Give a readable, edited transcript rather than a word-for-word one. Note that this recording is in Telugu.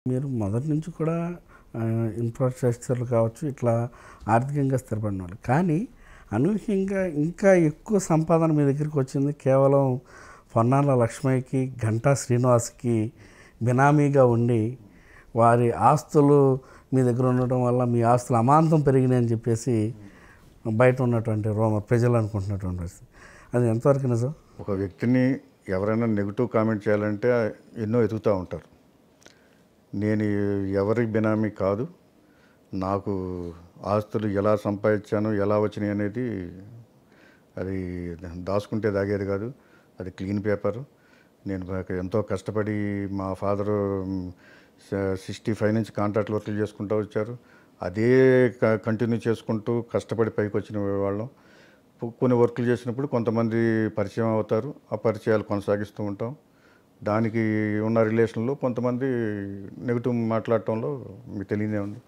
మీరు మొదటి నుంచి కూడా ఇన్ఫ్రాస్ట్రక్చర్లు కావచ్చు, ఇట్లా ఆర్థికంగా స్థిరపడినవాళ్ళు. కానీ అనూహ్యంగా ఇంకా ఎక్కువ సంపాదన మీ దగ్గరికి వచ్చింది కేవలం పొన్నాల లక్ష్మయ్యకి, గంటా శ్రీనివాస్‌కి బినామీగా ఉండి, వారి ఆస్తులు మీ దగ్గర ఉండడం వల్ల మీ ఆస్తులు అమాంతం పెరిగినాయని చెప్పేసి బయట ఉన్నటువంటి ప్రజలు అనుకుంటున్నటువంటి పరిస్థితి. అది ఎంతవరకు నిజం? ఒక వ్యక్తిని ఎవరైనా నెగిటివ్ కామెంట్ చేయాలంటే ఎన్నో ఎతుకుతూ ఉంటారు. నేను ఎవరి బినామీ కాదు. నాకు ఆస్తులు ఎలా సంపాదించాను, ఎలా వచ్చినాయి అనేది అది దాచుకుంటే దాగేది కాదు. అది క్లీన్ పేపరు. నేను ఎంతో కష్టపడి మా ఫాదరు 65 నుంచి కాంట్రాక్ట్ వర్క్లు చేసుకుంటూ వచ్చారు. అదే కంటిన్యూ చేసుకుంటూ కష్టపడి పైకి వచ్చిన వాళ్ళం. కొన్ని వర్క్లు చేసినప్పుడు కొంతమంది పరిచయం అవుతారు. ఆ పరిచయాలు కొనసాగిస్తూ ఉంటాం. దానికి ఉన్న రిలేషన్లో కొంతమంది నెగిటివ్ మాట్లాడటంలో మీకు తెలియదే ఉంది.